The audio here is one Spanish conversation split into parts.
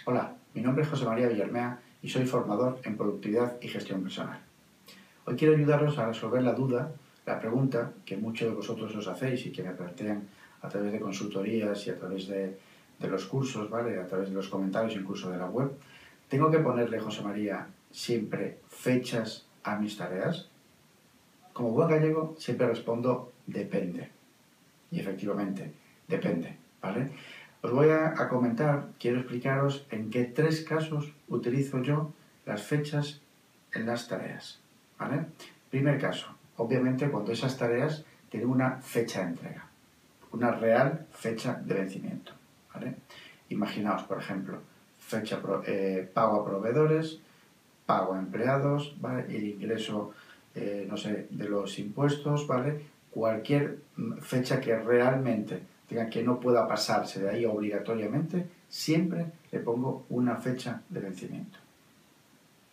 Hola, mi nombre es José María Villarmea y soy formador en productividad y gestión personal. Hoy quiero ayudaros a resolver la duda, la pregunta que muchos de vosotros os hacéis y que me plantean a través de consultorías y a través de los cursos, ¿vale? A través de los comentarios incluso de la web. ¿Tengo que ponerle, José María, siempre fechas a mis tareas? Como buen gallego siempre respondo depende. Y efectivamente, depende, ¿vale? Os voy a comentar, quiero explicaros en qué 3 casos utilizo yo las fechas en las tareas, ¿vale? Primer caso, obviamente cuando esas tareas tienen una fecha de entrega, una real fecha de vencimiento, ¿vale? Imaginaos, por ejemplo, pago a proveedores, pago a empleados, ¿vale? El ingreso, no sé, de los impuestos, ¿vale? Cualquier fecha que realmente tenga que no pueda pasarse de ahí obligatoriamente, siempre le pongo una fecha de vencimiento,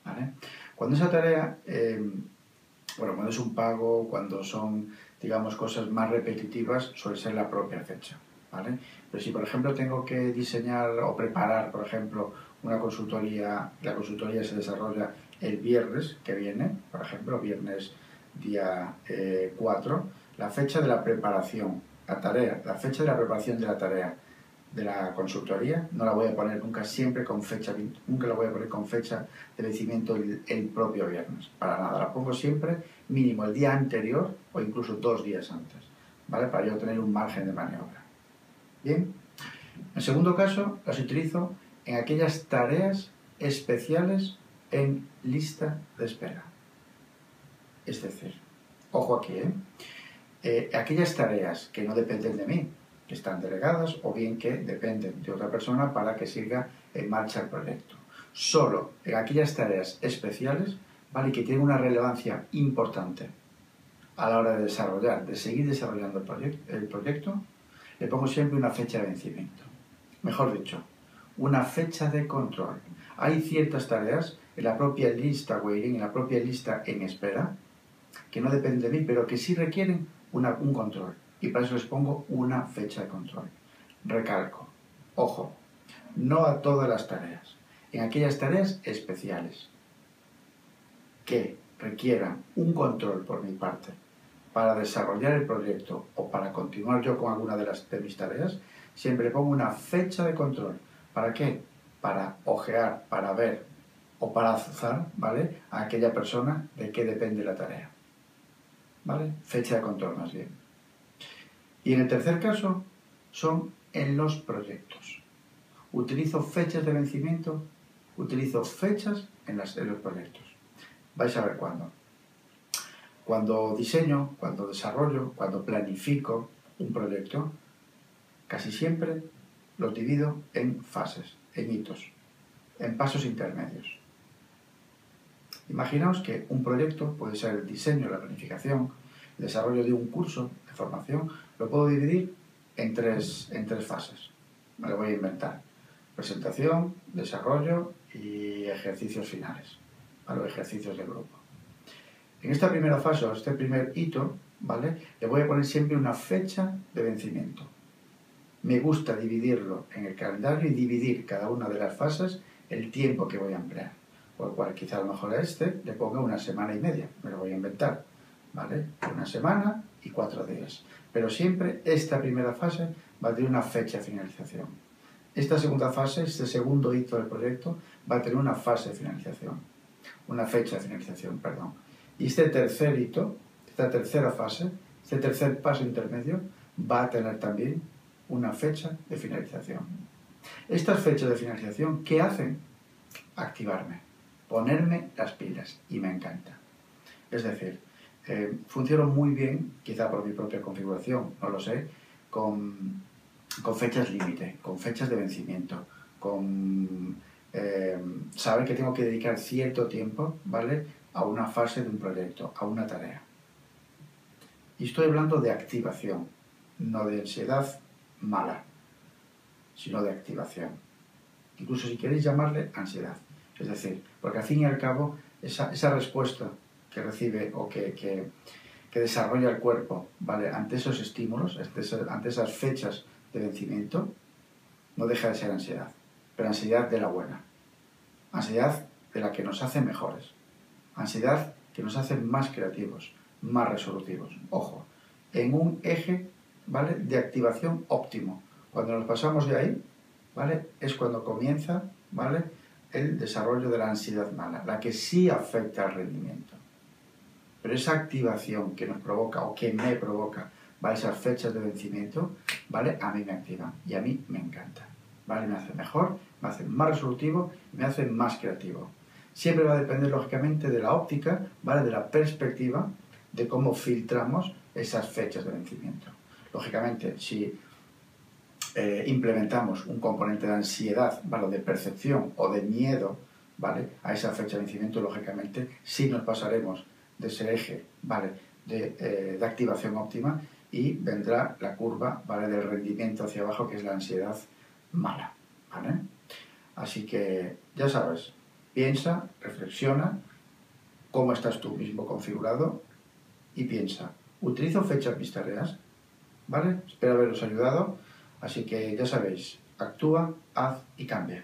¿vale? Cuando esa tarea, cuando es un pago, cuando son, digamos, cosas más repetitivas, suele ser la propia fecha, ¿vale? Pero si, por ejemplo, tengo que diseñar o preparar, por ejemplo, una consultoría, la consultoría se desarrolla el viernes que viene, por ejemplo, viernes día 4, la fecha de la preparación, la fecha de la preparación de la tarea de la consultoría, no la voy a poner nunca siempre con fecha, nunca la voy a poner con fecha de vencimiento el propio viernes, para nada, la pongo siempre mínimo el día anterior o incluso 2 días antes, ¿vale? Para yo tener un margen de maniobra. Bien, en segundo caso, las utilizo en aquellas tareas especiales en lista de espera. Es decir, ojo aquí, aquellas tareas que no dependen de mí, que están delegadas o bien que dependen de otra persona para que siga en marcha el proyecto. Solo en aquellas tareas especiales, ¿vale? Que tienen una relevancia importante a la hora de desarrollar, de seguir desarrollando el proyecto, le pongo siempre una fecha de vencimiento. Mejor dicho, una fecha de control. Hay ciertas tareas en la propia lista waiting, en la propia lista en espera, que no dependen de mí, pero que sí requieren un control. Y para eso les pongo una fecha de control. Recalco, ojo, no a todas las tareas. En aquellas tareas especiales que requieran un control por mi parte para desarrollar el proyecto o para continuar yo con alguna de mis tareas, siempre pongo una fecha de control. ¿Para qué? Para ojear, para ver o para azuzar, ¿vale? A aquella persona de qué depende la tarea, ¿vale? Fecha de control más bien. Y en el tercer caso son en los proyectos. Utilizo fechas de vencimiento, utilizo fechas en los proyectos. Vais a ver cuándo. Cuando diseño, cuando desarrollo, cuando planifico un proyecto, casi siempre los divido en fases, en hitos, en pasos intermedios. Imaginaos que un proyecto puede ser el diseño, la planificación, el desarrollo de un curso de formación, lo puedo dividir en tres fases. Me lo voy a inventar. Presentación, desarrollo y ejercicios finales, ¿vale? Ejercicios de grupo. En esta primera fase, o este primer hito, ¿vale? Le voy a poner siempre una fecha de vencimiento. Me gusta dividirlo en el calendario y dividir cada una de las fases el tiempo que voy a emplear. Por lo cual, quizá a lo mejor a este le ponga 1 semana y media, me lo voy a inventar, ¿vale? 1 semana y 4 días. Pero siempre esta primera fase va a tener una fecha de finalización. Esta segunda fase, este segundo hito del proyecto, va a tener una fase de finalización. Una fecha de finalización, perdón. Y este tercer hito, esta tercera fase, este tercer paso intermedio, va a tener también una fecha de finalización. Estas fechas de finalización, ¿qué hacen? Activarme, ponerme las pilas, y me encanta. Es decir, funciono muy bien, quizá por mi propia configuración, no lo sé, con fechas límite, con fechas de vencimiento, con saber que tengo que dedicar cierto tiempo, ¿vale?, a una fase de un proyecto, a una tarea. Y estoy hablando de activación, no de ansiedad mala, sino de activación. Incluso si queréis llamarle ansiedad. Es decir, porque al fin y al cabo, esa respuesta que recibe o que desarrolla el cuerpo, ¿vale?, ante esos estímulos, ante esas fechas de vencimiento, no deja de ser ansiedad, pero ansiedad de la buena, ansiedad de la que nos hace mejores, ansiedad que nos hace más creativos, más resolutivos. Ojo, en un eje, ¿vale?, de activación óptimo. Cuando nos pasamos de ahí, ¿vale?, es cuando comienza, ¿vale?, el desarrollo de la ansiedad mala, la que sí afecta al rendimiento. Pero esa activación que nos provoca o que me provoca, ¿vale?, esas fechas de vencimiento, ¿vale?, a mí me activan y a mí me encanta, ¿vale? Me hace mejor, me hace más resolutivo y me hace más creativo. Siempre va a depender, lógicamente, de la óptica, ¿vale?, de la perspectiva, de cómo filtramos esas fechas de vencimiento. Lógicamente, si implementamos un componente de ansiedad, ¿vale?, de percepción o de miedo, ¿vale?, a esa fecha de vencimiento, lógicamente sí nos pasaremos de ese eje, ¿vale?, de activación óptima, y vendrá la curva, ¿vale?, del rendimiento hacia abajo, que es la ansiedad mala, ¿vale? Así que ya sabes, piensa, reflexiona cómo estás tú mismo configurado y piensa, ¿utilizo fechas mis tareas? ¿Vale? Espero haberos ayudado. Así que ya sabéis, actúa, haz y cambia.